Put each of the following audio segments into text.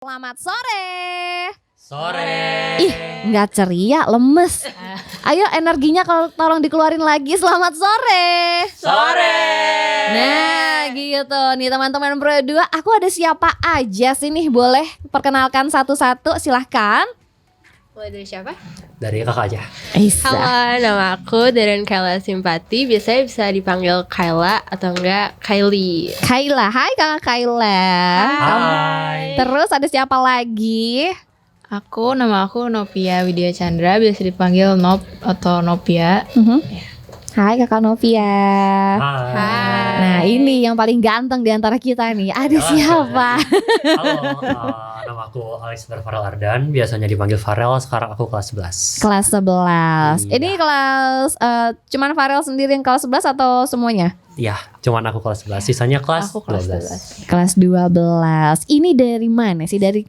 Selamat sore. Sore. Ih, nggak ceria, lemes. Ayo energinya kalau tolong dikeluarin lagi. Selamat sore. Sore. Nah, gitu nih teman-teman berdua. Aku ada siapa aja sih nih? Boleh perkenalkan satu-satu, silahkan. Mulai dari siapa? Dari kakak aja. Halo, nama aku Daren Kayla Simpati. Biasanya bisa dipanggil Kayla atau enggak Kylie. Kayla, hai kakak Kayla. Hai. Terus ada siapa lagi? Nama aku Novia Widya Chandra, biasa dipanggil Nop atau Novia. Hai kakak Novia. Hai. Nah ini yang paling ganteng di antara kita nih. Ada siapa? Halo, nama aku Alexander Farel Ardan. Biasanya dipanggil Farel. Sekarang aku kelas 11. Kelas 11. Iya. Ini kelas cuman Farel sendiri yang kelas 11 atau semuanya? Iya, cuman aku kelas 11. Sisanya kelas Aku kelas 12. Kelas 12. Ini dari mana sih? Dari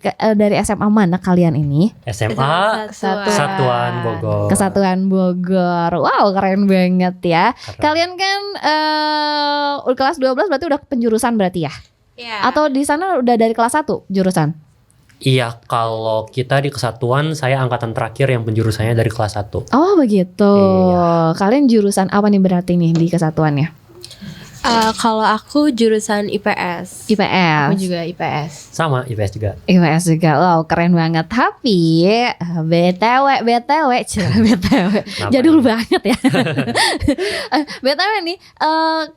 SMA mana kalian ini? SMA Kesatuan Bogor. Kesatuan Bogor. Wow, keren banget ya. Keren. Kalian kan kelas 12 berarti udah penjurusan berarti ya? Ya. Atau di sana udah dari kelas 1 jurusan? Iya, kalau kita di Kesatuan, saya angkatan terakhir yang penjurusannya dari kelas 1. Oh begitu. Iya. Kalian jurusan apa nih berarti nih di kesatuannya? Kalau aku jurusan IPS. IPS. Aku juga IPS. Sama, IPS juga. IPS juga. Wow, keren banget. Tapi BTW Kenapa jadul nih? banget ya. BTW nih,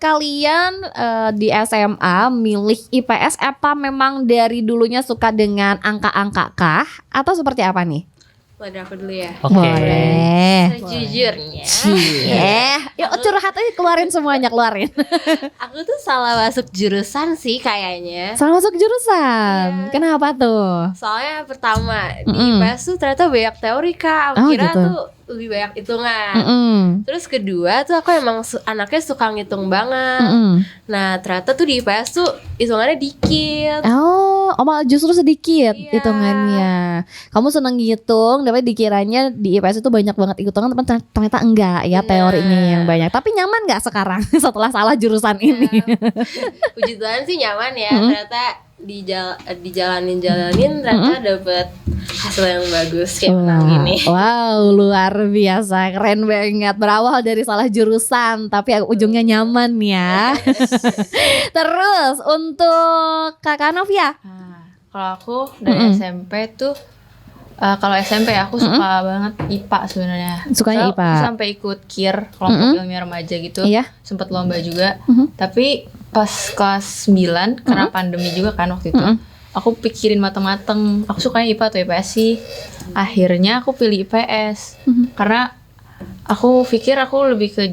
kalian di SMA milih IPS apa memang dari dulunya suka dengan angka-angka kah atau seperti apa nih? Mulai dari aku dulu ya. Oke. Boleh. Sejujurnya, Yuk curhat aja, keluarin semuanya, keluarin. aku tuh salah masuk jurusan sih kayaknya. Salah masuk jurusan. Iya. Kenapa tuh? Soalnya pertama di Mm-mm. IPS tuh ternyata banyak teori kak. Aku Oh, kira gitu. tuh lebih banyak hitungan. Mm-mm. Terus kedua tuh aku emang anaknya suka ngitung banget. Mm-mm. Nah ternyata tuh di IPS tuh hitungannya dikit. Oh, malah justru sedikit Iya. hitungannya. Kamu seneng ngitung, tapi dikiranya di IPS itu banyak banget hitungan, tapi ternyata enggak ya, Benar. teorinya yang banyak. Tapi nyaman nggak sekarang setelah salah jurusan ini? Puji Tuhan sih nyaman ya. Mm-mm. Ternyata dijalanin ternyata dapet hasil yang bagus kayak menang ini. Wow, luar biasa, keren banget. Berawal dari salah jurusan, tapi ujungnya nyaman ya. Terus untuk Kakak Novia, Kalau aku dari SMP tuh, kalau SMP aku suka banget IPA sebenarnya. Sukanya Soalnya IPA. Aku sampai ikut KIR, kelompok ilmiah remaja gitu. Iya. Sempet lomba juga. Mhm. Tapi pas kelas 9 karena pandemi juga kan waktu itu. Aku pikirin mateng-mateng. Aku sukanya IPA atau IPS sih. Akhirnya aku pilih IPS. Karena aku pikir aku lebih ke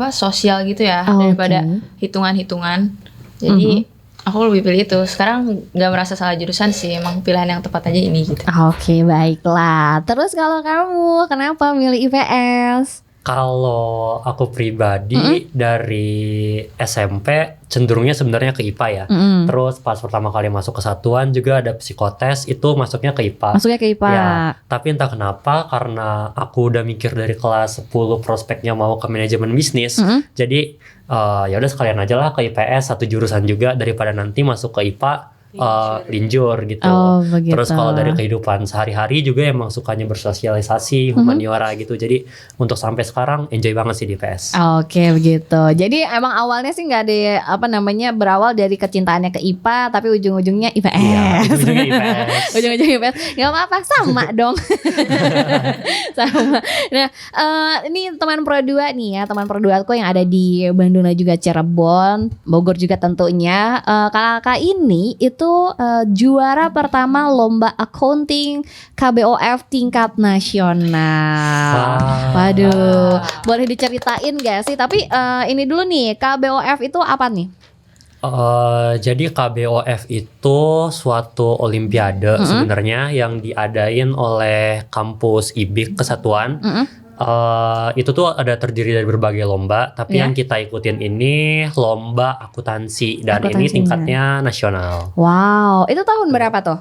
sosial gitu ya Oh, daripada oke. hitungan-hitungan. Jadi aku lebih pilih itu. Sekarang nggak merasa salah jurusan sih. Emang pilihan yang tepat aja ini gitu. Oke, baiklah. Terus kalau kamu kenapa milih IPS? Kalau aku pribadi dari SMP cenderungnya sebenarnya ke IPA ya. Mm-mm. Terus pas pertama kali masuk kesatuan juga ada psikotes, itu masuknya ke IPA. Masuknya ke IPA. Ya, tapi entah kenapa karena aku udah mikir dari kelas 10 prospeknya mau ke manajemen bisnis. Jadi ya udah sekalian aja lah ke IPS, satu jurusan juga daripada nanti masuk ke IPA linjur gitu. Oh, begitu. Terus kalau dari kehidupan sehari-hari juga emang sukanya bersosialisasi, humaniora gitu. Jadi untuk sampai sekarang enjoy banget sih di IPS. Oke, begitu. Jadi emang awalnya sih nggak ada berawal dari kecintaannya ke IPA, tapi ujung-ujungnya IPS. Iya, ujung-ujungnya IPS. Ujung-ujungnya IPS. Gak apa-apa, sama dong. Sama. Nah, ini teman Pro 2 nih ya, teman Pro 2 aku yang ada di Bandung dan juga Cirebon, Bogor juga tentunya. Kakak ini itu juara pertama lomba accounting KBOF tingkat nasional. Waduh, boleh diceritain gak sih? Tapi ini dulu nih, KBOF itu apa nih? Jadi KBOF itu suatu olimpiade sebenarnya yang diadain oleh kampus IBIK Kesatuan. Itu tuh ada terdiri dari berbagai lomba, tapi Iya. yang kita ikutin ini lomba akuntansi dan ini Akuntansinya. tingkatnya nasional. Wow, itu tahun berapa tuh?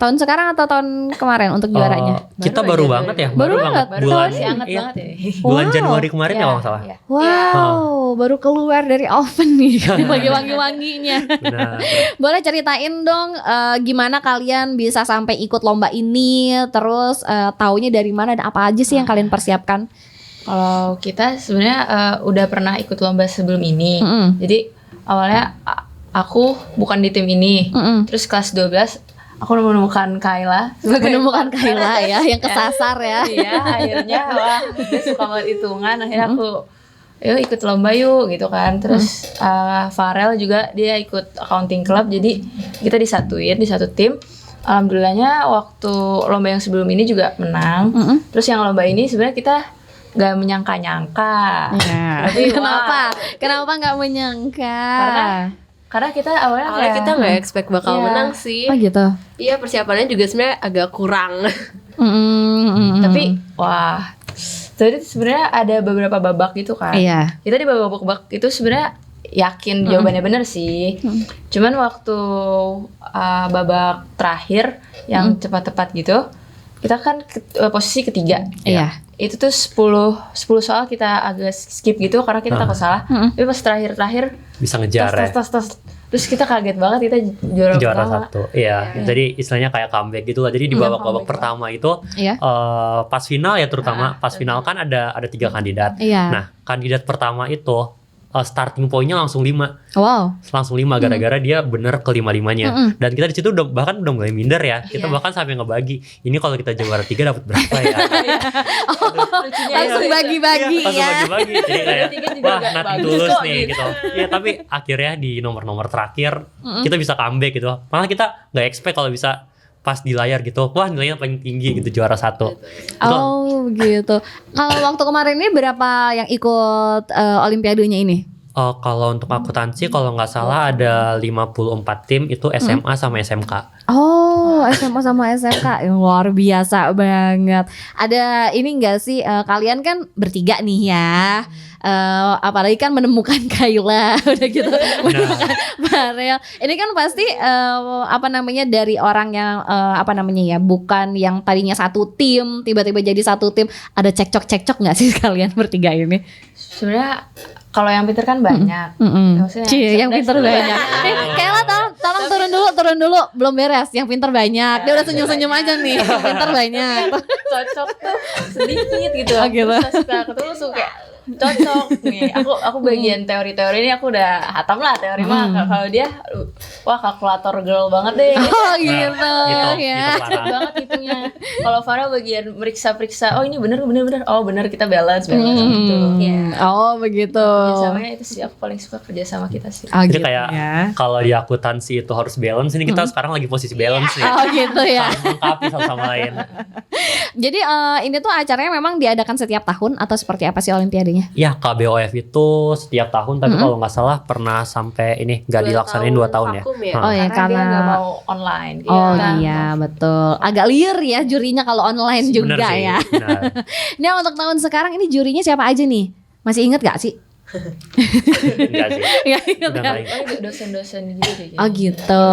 Tahun sekarang atau tahun kemarin untuk juaranya? Kita baru banget ya. Baru banget. Bulan masih hangat iya, banget ya. bulan Wow. Januari kemarin ya kalau nggak salah. Iya. Wow, baru keluar dari oven nih, lagi wangi-wanginya. Benar. Boleh ceritain dong gimana kalian bisa sampai ikut lomba ini, terus taunya dari mana dan apa aja sih yang kalian persiapkan? Kalau kita sebenarnya udah pernah ikut lomba sebelum ini. Mm-mm. Jadi awalnya aku bukan di tim ini. Mm-mm. Terus kelas 12 aku menemukan Kayla Menemukan Kayla ya, yang kesasar ya. Iya, akhirnya wah dia suka banget hitungan. Akhirnya aku yuk ikut lomba yuk gitu kan. Terus Farel juga dia ikut accounting club. Jadi kita disatuin di satu tim. Alhamdulillahnya waktu lomba yang sebelum ini juga menang. Mm-mm. Terus yang lomba ini sebenarnya kita gak menyangka-nyangka. Ya. Tapi, Kenapa? wah. Kenapa nggak menyangka? Karena kita awalnya Awalnya kayak kita nggak expect bakal Iya. menang sih. Oh gitu. Iya, persiapannya juga sebenarnya agak kurang. tapi wah. Jadi sebenarnya ada beberapa babak gitu kan. Iya. Kita di babak-babak itu sebenarnya yakin jawabannya benar sih. Cuman waktu babak terakhir yang cepat-tepat gitu, kita kan posisi ketiga. Iya. Itu tuh 10 soal kita agak skip gitu karena kita takut salah. Tapi pas terakhir Bisa ngejar ya. tos. Terus kita kaget banget kita juara Juara pertama. satu, iya. Jadi istilahnya kayak comeback gitu lah. Jadi di babak-babak pertama itu Iya. pas final ya terutama pas final kan ada 3 kandidat. Iya. Nah kandidat pertama itu starting pointnya langsung 5 Wow. gara-gara dia bener ke 5-5-nya. Dan kita di situ bahkan udah mulai minder ya. Kita bahkan sampai ngebagi. Ini kalau kita juara 3 dapat berapa ya? Langsung bagi-bagi Langsung ya. bagi-bagi. Jadi kayak Tiga juga wah nggak nanti bagus tulus kok, nih gitu. gitu. Iya tapi akhirnya di nomor-nomor terakhir kita bisa comeback gitu. Malah kita nggak expect kalau bisa pas di layar gitu. Wah nilainya paling tinggi gitu juara 1. Oh gitu. Kalau waktu kemarin ini berapa yang ikut olimpiadenya ini? Kalau untuk akuntansi kalau nggak salah ada 54 tim itu SMA sama SMK. Oh, SMA sama SMK luar biasa banget. Ada ini enggak sih kalian kan bertiga nih ya. Apalagi kan menemukan Kayla udah gitu. Menemukan Farel. Ini kan pasti apa namanya dari orang yang apa namanya ya, bukan yang tadinya satu tim tiba-tiba jadi satu tim. Ada cekcok nggak sih kalian bertiga ini? Sebenarnya kalau yang pinter kan banyak. Maksudnya Cie, yang pinter cerdas banyak. Kayla tolong turun dulu, belum beres. Yang pinter banyak. Dia udah senyum-senyum aja nih. Yang pinter banyak. Cocok tuh sedikit gitu. Oh, gitu. Terus suka ketemu langsung kayak cocok nih. Aku bagian teori-teori ini aku udah hatam lah teori mah. Kalau dia wah kalkulator girl banget deh. Oh gitu ya. Gitu Cepet banget hitungnya. Kalau Farah bagian meriksa-periksa, oh ini bener. Oh bener kita balance gitu. Oh begitu. Samanya itu sih aku paling suka kerja sama kita sih. Oh Jadi gitu kayak ya. kalau di akuntansi itu harus balance. Ini kita sekarang lagi posisi balance nih. Oh gitu ya. Saling melengkapi satu sama lain. Jadi ini tuh acaranya memang diadakan setiap tahun atau seperti apa sih olimpiadenya? Ya KBOF itu setiap tahun tapi kalau nggak salah pernah sampai ini nggak dilaksanain 2 tahun ya. vakum ya? Oh ya Karena dia karena nggak mau online. Oh Kita iya betul. Agak liar ya jurinya kalau online juga Bener sih, ya. benar. Nah untuk tahun sekarang ini jurinya siapa aja nih? Masih inget gak sih? Enggak sih. Gak inget Udah ya? nggak ingat. paling dosen-dosen gitu deh. Oh gitu.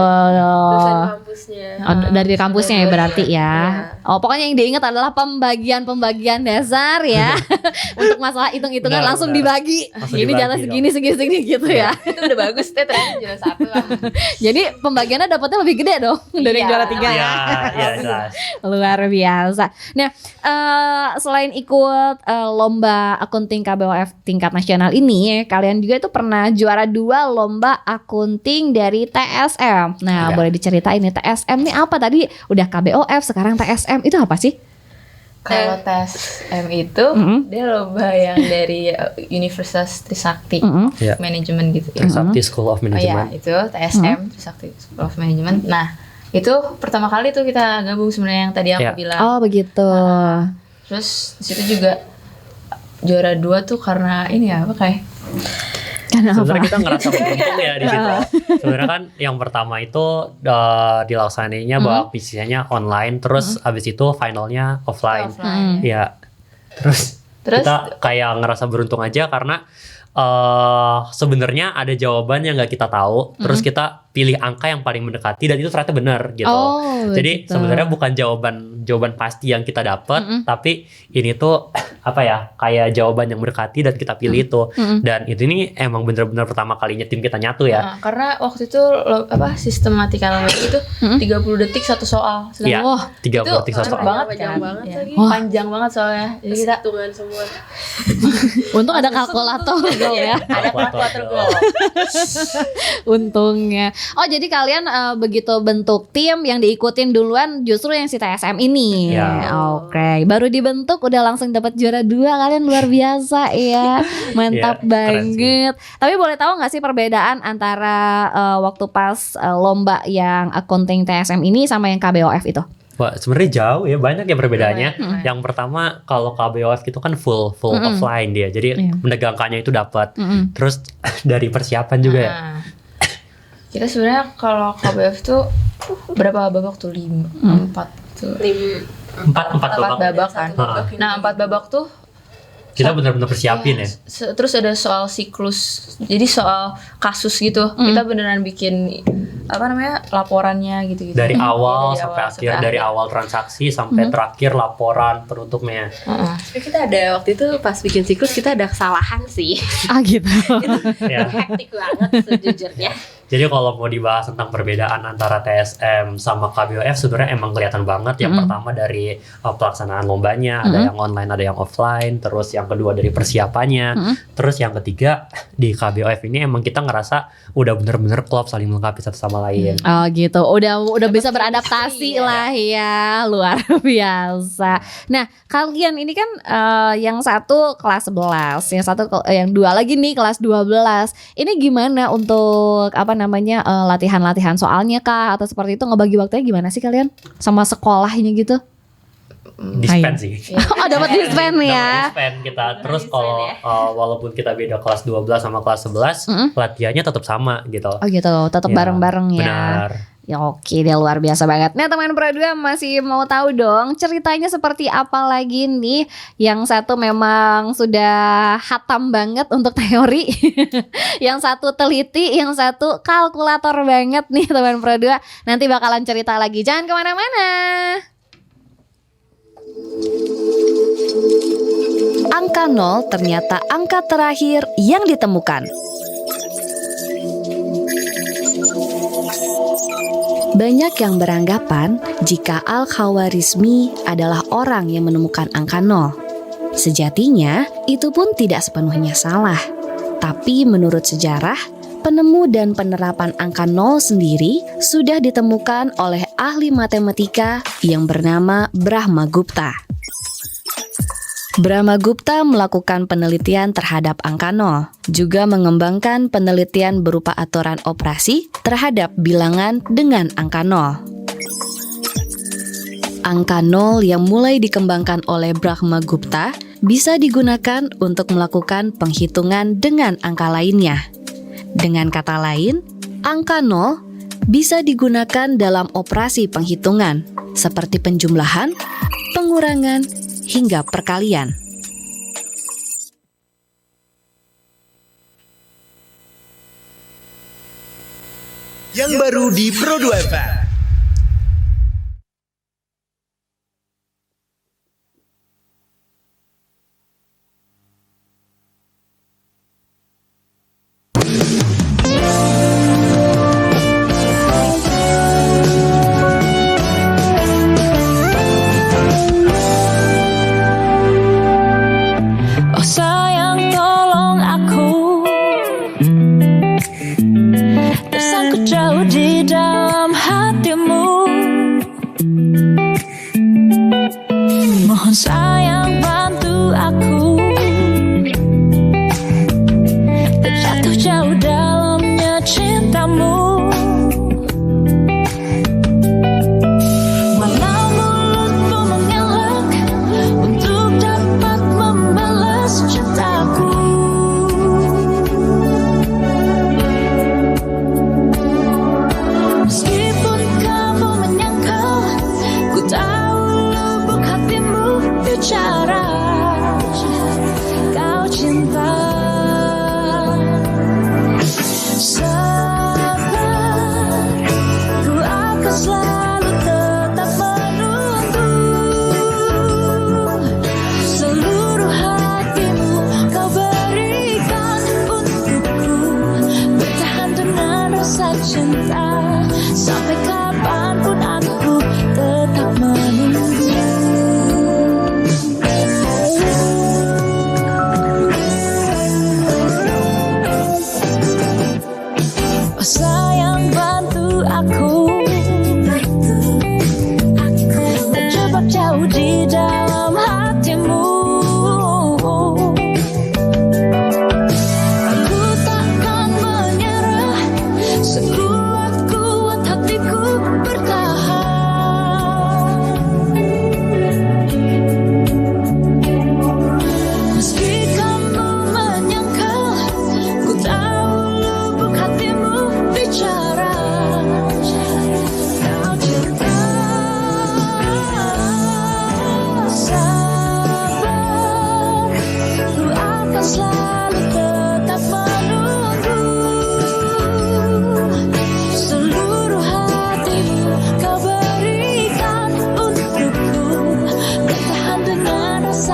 Dosen kampusnya. Oh, dari kampusnya ya berarti ya. Iya. Oh pokoknya yang diingat adalah pembagian dasar ya. Untuk masalah hitung-hitungan Benar, langsung benar. dibagi. Langsung Ini dibagi jatah dong. segini gitu ya. Itu udah bagus deh ternyata juara 1 lah. Jadi pembagiannya dapatnya lebih gede dong dari Iya. juara 3 ya. Iya, jelas. Luar biasa. Nah, selain ikut lomba akunting KBOF tingkat nasional ini, kalian juga itu pernah juara 2 lomba akunting dari TSM. Nah, Ya. boleh diceritain nih TSM nih apa tadi? Udah KBOF, sekarang TSM itu apa sih? Kalau tes M itu dia lomba yang dari Universitas Trisakti Iya. Manajemen gitu ya. Trisakti School of Oh iya, Management. itu TSM Trisakti School of Management. Nah, itu pertama kali tuh kita gabung sebenarnya yang tadi aku Iya. bilang. Oh, begitu. Terus di situ juga juara 2 tuh karena ini ya apa kayak Kenapa? Sebenarnya kita ngerasa beruntung ya di situ. Sebenarnya kan yang pertama itu dilaksanainya bahwa visinya online, terus abis itu finalnya offline. Ya, terus kita kayak ngerasa beruntung aja karena sebenarnya ada jawaban yang nggak kita tahu, terus kita pilih angka yang paling mendekati dan itu ternyata benar gitu. Oh, Jadi gitu. sebenarnya bukan jawaban pasti yang kita dapat, tapi ini tuh apa ya, kayak jawaban yang mendekati dan kita pilih itu. Dan itu nih emang bener-bener pertama kalinya tim kita nyatu ya. Nah, karena waktu itu sistematika itu 30 detik satu soal. Iya. Wah, 30 itu detik soal. cepet banget Panjang kan. banget Iya. lagi. Wah. Panjang banget soalnya. Jadi kita Hitungan semua. untung ada kalkulator Gol ya. ada kalkulator gue. Untungnya. Oh, jadi kalian begitu bentuk tim yang diikutin duluan justru yang si TSM ini. Ya. Oke, baru dibentuk udah langsung dapat juara 2, kalian luar biasa ya. Mantap Ya, keren banget. Tapi boleh tahu nggak sih perbedaan antara waktu pas lomba yang accounting TSM ini sama yang KBOF itu? Wah, sebenarnya jauh ya, banyak ya perbedaannya. Banyak. Yang pertama kalau KBOF itu kan full offline dia, jadi Iya. menegangkannya itu dapat. Terus dari persiapan juga ya. Nah, kita sebenarnya kalau KBF tuh berapa babak tuh? 4 tuh. 4 4 babak kan. Heeh. Nah, 4 babak tuh Kita benar-benar persiapin ya. terus ada soal siklus. Jadi soal kasus gitu. Kita beneran bikin laporannya gitu-gitu. Dari awal Iya, sampai akhir, dari awal transaksi sampai terakhir laporan penutupnya. Heeh. Tapi kita ada waktu itu pas bikin siklus kita ada kesalahan sih. Ah gitu. Ya. Hektik banget sejujurnya. Jadi kalau mau dibahas tentang perbedaan antara TSM sama KBOF sebenarnya emang kelihatan banget. Yang pertama dari pelaksanaan lombanya, ada yang online, ada yang offline. Terus yang kedua dari persiapannya. Terus yang ketiga di KBOF ini emang kita ngerasa udah bener-bener klop, saling melengkapi satu sama lain. Oh gitu, udah bisa beradaptasi lah ya, luar biasa. Nah kalian ini kan yang satu kelas 11, yang dua lagi nih kelas 12. Ini gimana untuk latihan-latihan soalnya kah atau seperti itu, ngebagi waktunya gimana sih kalian sama sekolahnya gitu? Dispen sih. Oh dapat dispen ya. Dispen kita. Terus kalau walaupun kita beda kelas 12 sama kelas 11, latihannya tetap sama gitu. Oh gitu, tetap Ya, bareng-bareng ya. Benar. Ya oke deh, luar biasa banget. Nah teman Pro 2 masih mau tahu dong ceritanya seperti apa lagi nih. Yang satu memang sudah hatam banget untuk teori. Yang satu teliti, yang satu kalkulator banget nih teman Pro 2. Nanti bakalan cerita lagi, jangan kemana-mana. Angka 0 ternyata angka terakhir yang ditemukan. Banyak yang beranggapan jika Al-Khawarizmi adalah orang yang menemukan angka 0. Sejatinya, itu pun tidak sepenuhnya salah. Tapi menurut sejarah, penemu dan penerapan angka 0 sendiri sudah ditemukan oleh ahli matematika yang bernama Brahmagupta. Brahmagupta melakukan penelitian terhadap angka 0, juga mengembangkan penelitian berupa aturan operasi terhadap bilangan dengan angka 0. Angka 0 yang mulai dikembangkan oleh Brahmagupta bisa digunakan untuk melakukan penghitungan dengan angka lainnya. Dengan kata lain, angka 0 bisa digunakan dalam operasi penghitungan seperti penjumlahan, pengurangan, hingga perkalian. Yang baru di Pro 2 FM. Oh sayang tolong aku, tersangkut jauh di dalam hatimu. Mohon sayang bantu aku, terjatuh jauh dalamnya cintamu. Walau mulutmu mengelak untuk dapat membalas cintaku. Meskipun kamu menyangkal, ku tahu lubuk hatimu di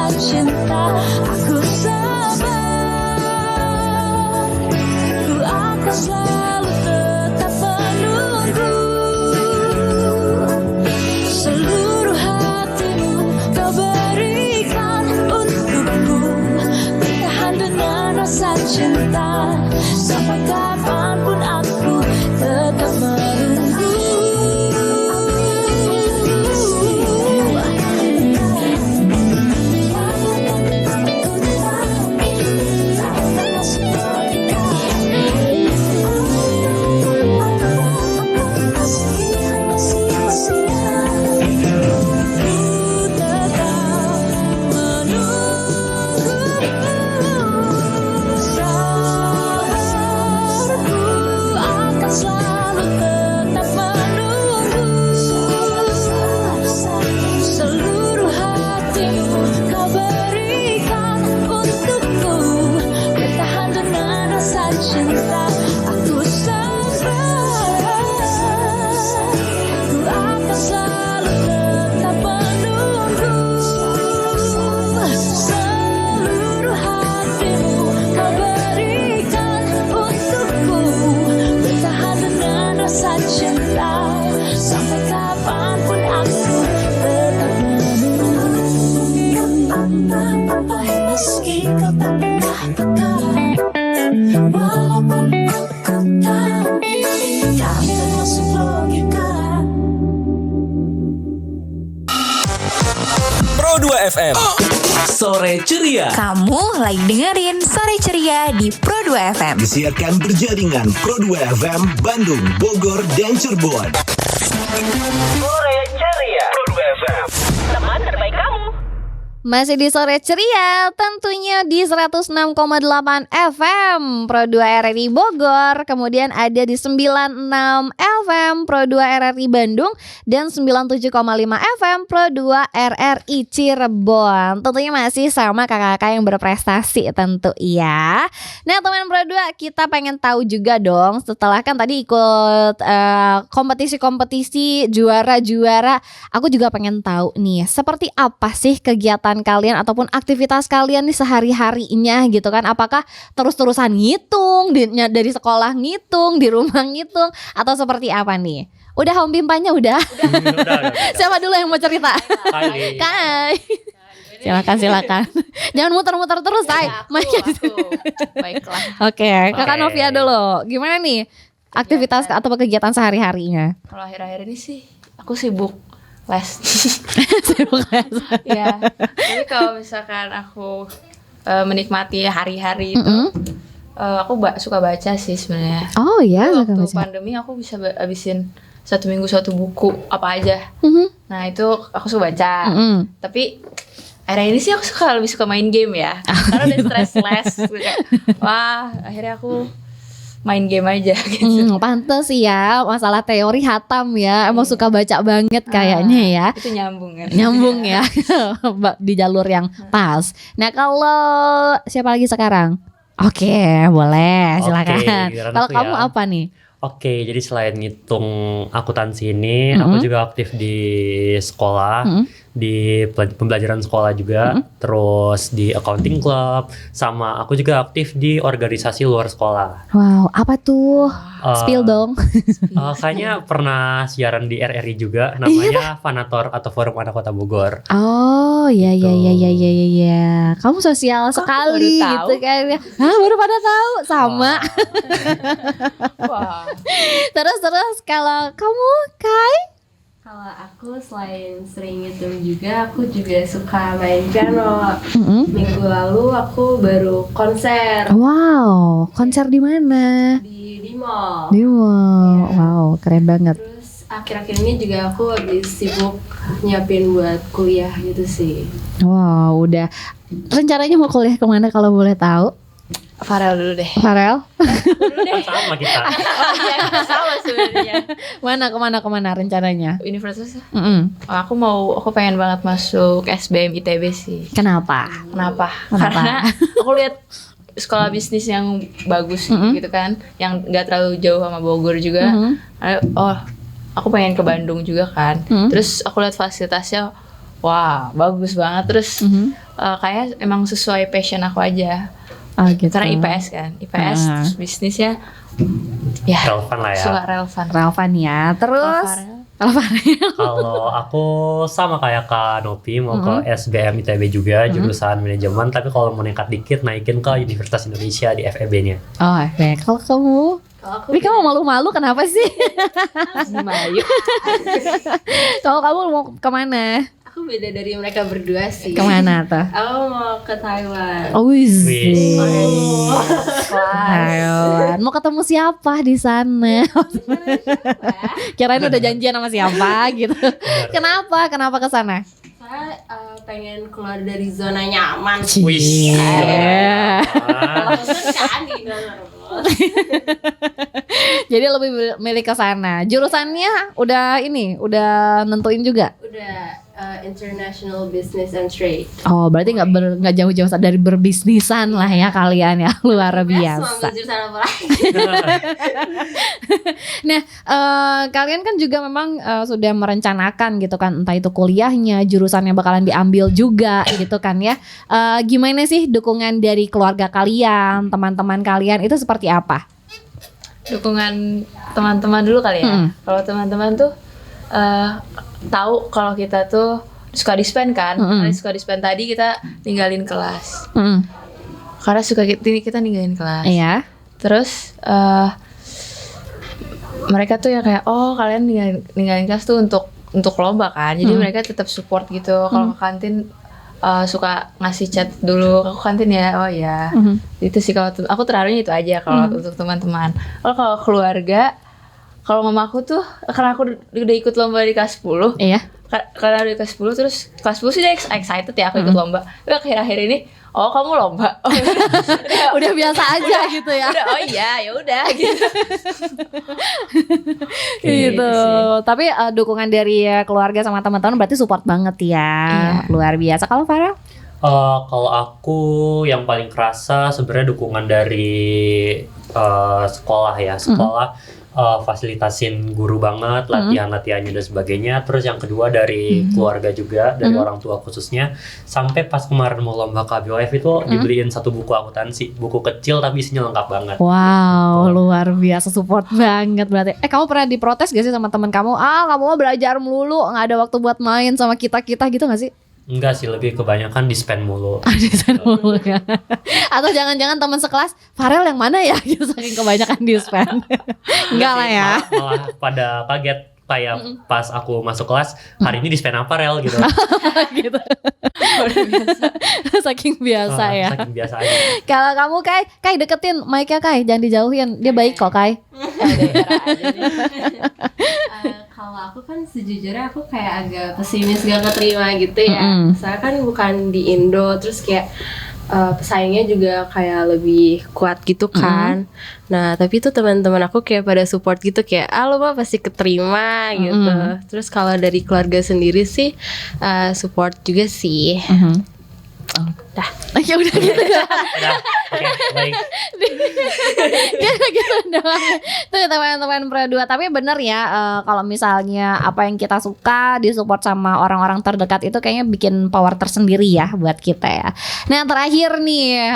rasa cinta. Aku sabar, ku akan selalu tetap menunggu. Seluruh hatimu kau berikan untukku, bertahan dengan rasa cinta. Sampai kapanpun aku tetap menunggu. Seluruh hatimu kau berikan untukku, bertahan dengan rasa cinta. Aku sabar, ku akan selalu tetap menunggu. Seluruh hatimu kau berikan untukku, bertahan dengan rasa cinta. Sampai kapanpun aku tetap menunggu. Meski kau tak pernah peka, walaupun aku tahu kau termasuk logika. Pro 2 FM. Sore ceria. Kamu lagi dengerin Sore Ceria di Pro 2 FM. Disiarkan berjaringan Pro 2 FM Bandung, Bogor, dan Cirebon. Sore ceria. Pro 2 FM. Teman terbaik kamu. Masih di Sore Ceria, tentunya di 106,8 FM Pro 2 RRI Bogor, kemudian ada di 96 FM Pro 2 RRI Bandung, dan 97,5 FM Pro 2 RRI Cirebon. Tentunya masih sama kakak-kakak yang berprestasi tentu ya. Nah teman Pro 2, kita pengen tahu juga dong, setelah kan tadi ikut kompetisi-kompetisi, juara-juara, aku juga pengen tahu nih, seperti apa sih kegiatan kalian ataupun aktivitas kalian nih sehari-harinya gitu kan. Apakah terus-terusan ngitung, dari sekolah ngitung, di rumah ngitung, atau seperti apa nih? Udah home pimpanya udah? Udah. Siapa dulu yang mau cerita? Kali. Kai. Silakan. Jangan muter-muter terus, Kai. Baiklah. Oke, Kakak Novia dulu. Gimana nih aktivitas atau kegiatan sehari-harinya? Kalau akhir-akhir ini sih aku sibuk les. Sibuk les. Ya. Tapi kalau misalkan aku menikmati hari-hari itu, aku suka baca sih sebenarnya. Oh iya, suka Waktu baca. pandemi aku bisa habisin 1 minggu 1 buku apa aja. Nah itu aku suka baca. Tapi akhirnya ini sih aku lebih suka main game ya. Karena udah stress kayak, wah akhirnya aku main game aja gitu. Pantes ya, masalah teori hatam ya. Emang suka baca banget kayaknya ya. Itu nyambung kan. Nyambung ya. Di jalur yang pas. Nah kalau siapa lagi sekarang? Oke, boleh, silakan. giliran Kalau aku kamu ya. apa nih? Oke, jadi selain ngitung akuntansi ini, aku juga aktif di sekolah, di pembelajaran sekolah juga, terus di accounting club, sama aku juga aktif di organisasi luar sekolah. Wow, apa tuh? Spill dong. Kayaknya pernah siaran di RRI juga, namanya Fanator atau Forum Anak Kota Bogor. Oh, iya. Kamu sosial sekali baru tahu? gitu kan. Hah, baru pada tahu sama. Wah. Terus kalau kamu Kai? Kalau aku selain sering ngitung juga, aku juga suka main piano. Minggu lalu aku baru konser Wow, konser di mana? di mall. Di mall. Wow, keren banget. Terus akhir-akhir ini juga aku habis sibuk nyiapin buat kuliah gitu sih. Wow, udah. Rencananya mau kuliah kemana kalau boleh tahu? Farel dulu deh. Farel? Kan sama kita. Oh iya, kita sama sebenarnya. Kemana rencananya? Universitas. Mm-mm. Aku pengen banget masuk SBM ITB sih. Kenapa? Kenapa? Karena aku lihat sekolah bisnis yang bagus gitu kan, yang nggak terlalu jauh sama Bogor juga. Oh, aku pengen ke Bandung juga kan. Terus aku lihat fasilitasnya, wah bagus banget. Terus kayak emang sesuai passion aku aja. Gitu. Karena IPS kan, IPS terus bisnis ya Relevan lah ya. suka relevan. Relevan ya. Terus Kalau aku sama kayak Kak Nopi mau ke SBM ITB juga jurusan manajemen, tapi kalau mau nekat dikit naikin ke Universitas Indonesia di FEB-nya. Oh, oke. Kalau kamu, Kalau aku tapi kamu malu-malu kenapa sih? Mayu. Kalau kamu mau kemana? aku beda dari mereka berdua sih. Kemana tuh? Aku mau ke Taiwan. Oh, Wih. Taiwan. Mau ketemu siapa di sana? Kirain udah janjian sama siapa gitu. Kenapa? Kenapa ke sana? Soalnya pengen keluar dari zona nyaman. Wih. Iya. Bosen kan di dalam. Jadi lebih milih ke sana. Jurusannya udah nentuin juga. Udah International Business and Trade. Oh, berarti nggak jauh-jauh dari berbisnisan lah ya kalian ya, luar Mau biasa. ambil jurusan apa lagi? Nah, kalian kan juga memang sudah merencanakan gitu kan, entah itu kuliahnya, jurusannya bakalan diambil juga gitu kan ya. Gimana sih dukungan dari keluarga kalian, teman-teman kalian itu seperti apa? Dukungan teman-teman dulu kali ya. Kalau teman-teman tuh tahu kalau kita tuh suka dispen kan. Karena suka dispen tadi kita ninggalin kelas. Karena suka kita ninggalin kelas. Iya. Terus mereka tuh ya kayak kalian ninggalin kelas tuh untuk lomba kan. Jadi mereka tetap support gitu. Kalau ke kantin suka ngasih chat dulu, aku kantin ya. Oh ya. Itu sih kalau aku terharunya itu aja kalau untuk teman-teman. Kalau keluarga, kalau mama aku tuh karena aku udah ikut lomba di kelas 10. Iya. Karena udah kelas 10 terus kelas 10 sih dia excited ya aku ikut lomba. Tapi akhir-akhir ini kamu lomba. Udah biasa aja gitu ya. Udah ya udah gitu. Gitu. Tapi dukungan dari keluarga sama teman-teman berarti support banget ya. Iya. Luar biasa. Kalau Farel? Kalau aku yang paling kerasa sebenarnya dukungan dari sekolah ya. Sekolah fasilitasin guru banget, latihan-latihannya dan sebagainya. Terus yang kedua dari keluarga juga, dari orang tua khususnya. Sampai pas kemarin mau lomba KBOF itu dibeliin satu buku akuntansi, buku kecil tapi isinya lengkap banget. Wow, luar biasa, support banget berarti. Kamu pernah diprotes gak sih sama teman kamu? Kamu mau belajar melulu, nggak ada waktu buat main sama kita gitu nggak sih? Enggak sih, lebih kebanyakan di-spend mulu. Di-spend mulu ya. Atau jangan-jangan teman sekelas, Farel yang mana ya? Gitu, saking kebanyakan di-spend. Enggak lah ya. Malah pada kaget kayak pas aku masuk kelas, hari ini di-spend apa Rel gitu. Gitu. Saking biasa ya. Saking biasa aja. Kalau kamu Kai deketin mic-nya Kai, jangan dijauhin. Dia baik kok Kai. Kalau aku kan sejujurnya aku kayak agak pesimis gak keterima gitu ya. Soalnya kan bukan di Indo, terus kayak pesaingnya juga kayak lebih kuat gitu kan. Nah tapi tuh teman-teman aku kayak pada support gitu, kayak lo mah pasti keterima gitu. Terus kalau dari keluarga sendiri sih support juga sih. Dah. Ya udah gitu ya. Oke, baik. Gitu doang. Tuh teman-teman Pro 2. Tapi bener ya, kalau misalnya apa yang kita suka disupport sama orang-orang terdekat itu kayaknya bikin power tersendiri ya buat kita ya. Nah yang terakhir nih,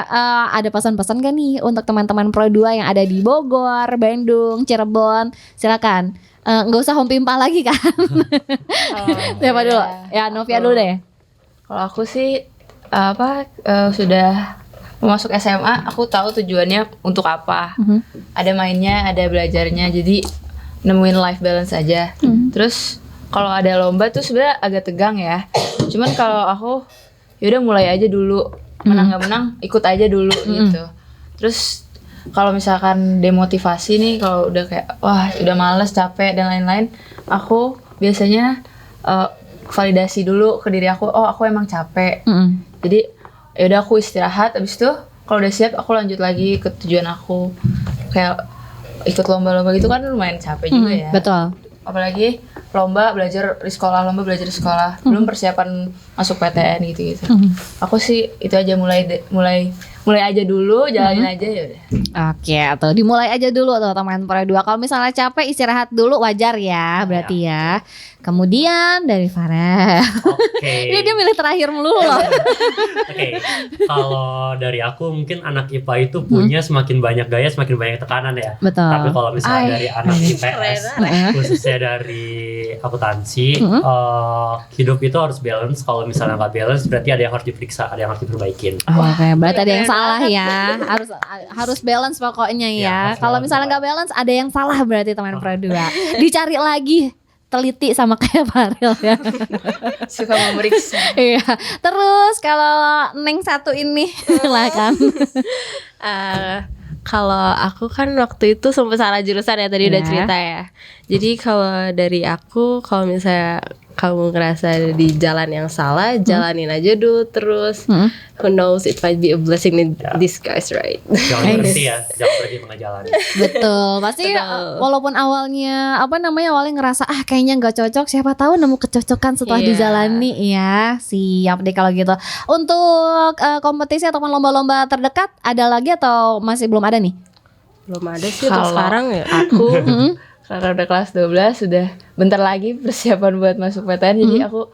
ada pesan-pesan gak nih untuk teman-teman Pro 2 yang ada di Bogor, Bandung, Cirebon? Silakan. Nggak usah home pimpa lagi kan. Siapa dulu? Ya Novia dulu deh. Kalau aku sih sudah mau masuk SMA, aku tahu tujuannya untuk apa. Ada mainnya, ada belajarnya, jadi nemuin life balance aja. Terus kalau ada lomba tuh sebenarnya agak tegang ya. Cuman kalau aku yaudah mulai aja dulu, menang nggak menang ikut aja dulu gitu. Terus kalau misalkan demotivasi nih, kalau udah kayak wah udah males, capek dan lain-lain, aku biasanya validasi dulu ke diri aku, aku emang capek. Jadi yaudah aku istirahat, abis itu kalau udah siap aku lanjut lagi ke tujuan aku. Kayak ikut lomba-lomba gitu kan lumayan capek juga ya. Betul. Apalagi lomba belajar di sekolah, belum persiapan masuk PTN gitu-gitu. Aku sih itu aja mulai mulai aja dulu, jalanin aja ya udah. Oke, tuh dimulai aja dulu tuh teman Pro 2. Kalau misalnya capek istirahat dulu wajar ya, berarti ya. Kemudian dari Farel. Oke. Ini dia milih terakhir melulu loh. Oke, kalau dari aku mungkin anak IPA itu punya semakin banyak gaya semakin banyak tekanan ya. Betul. Tapi kalau misalnya dari anak IPS, Heeh. khususnya dari akuntansi, hidup itu harus balance. Kalau misalnya nggak balance, berarti ada yang harus diperiksa, ada yang harus diperbaikin. Oke, berarti ada yang salah ya. Harus balance pokoknya Ya, ya. harus Kalau balance, misalnya nggak balance, ada yang salah berarti teman Pro 2. Dicari lagi, teliti sama kayak Farel ya. Suka memeriksa. Iya. Terus kalau Neng satu ini silakan. Kalau aku kan waktu itu sempat salah jurusan ya, tadi udah Iya. cerita ya. Jadi kalau dari aku, kalau misalnya kamu ngerasa di jalan yang salah, jalanin aja dulu terus. Who knows, it might be a blessing in disguise, right? Jangan berhenti ya, jangan berhenti tengah jalan. Betul. Pasti walaupun awalnya awalnya ngerasa kayaknya nggak cocok, siapa tahu nemu kecocokan setelah Iya. dijalani ya. Siap deh kalau gitu. Untuk kompetisi ataupun lomba-lomba terdekat ada lagi atau masih belum ada nih? Belum ada sih Kalau untuk sekarang ya. Aku karena udah kelas 12 sudah bentar lagi persiapan buat masuk PTN, jadi aku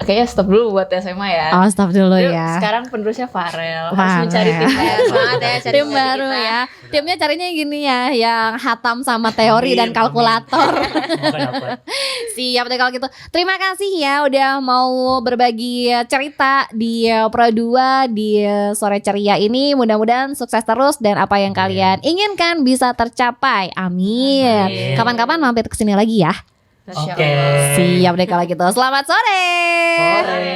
kayaknya stop dulu buat SMA ya. Oh, stop dulu Yuk, ya. sekarang penerusnya Farel, harus Farel. mencari tim baru. Semangat ya, cari Tim baru kita. ya. Timnya carinya gini ya, yang hatam sama teori dan kalkulator. Semoga dapat. Siap deh kalau gitu. Terima kasih ya udah mau berbagi cerita di Pro 2 di sore ceria ini. Mudah-mudahan sukses terus dan apa yang kalian inginkan bisa tercapai. Amin. Amin. Kapan-kapan mampir ke sini lagi ya. Oke. Siap deh kalau gitu. Selamat sore. Sore.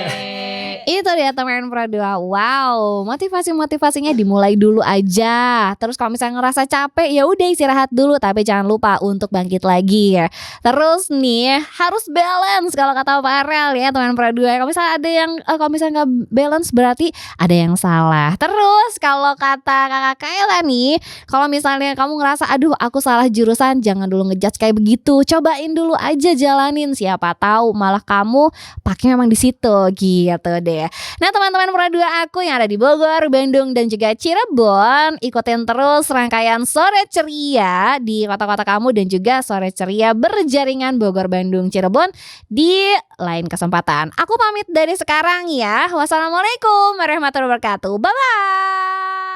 Itu dia teman Pro 2. Wow, motivasinya dimulai dulu aja. Terus kalau misalnya ngerasa capek ya udah istirahat dulu, tapi jangan lupa untuk bangkit lagi ya. Terus nih harus balance kalau kata Farel ya teman Pro 2. Kalau misalnya ada yang kalau misalnya nggak balance berarti ada yang salah. Terus kalau kata Kakak Kayla nih, kalau misalnya kamu ngerasa aduh aku salah jurusan, jangan dulu ngejudge kayak begitu. Cobain dulu aja jalanin, siapa tahu malah kamu pakai memang di situ gitu deh. Nah teman-teman Pro 2 aku yang ada di Bogor, Bandung dan juga Cirebon, ikutin terus rangkaian Sore Ceria di kota-kota kamu dan juga Sore Ceria berjaringan Bogor, Bandung, Cirebon di lain kesempatan. Aku pamit dari sekarang ya. Wassalamualaikum warahmatullahi wabarakatuh. Bye bye.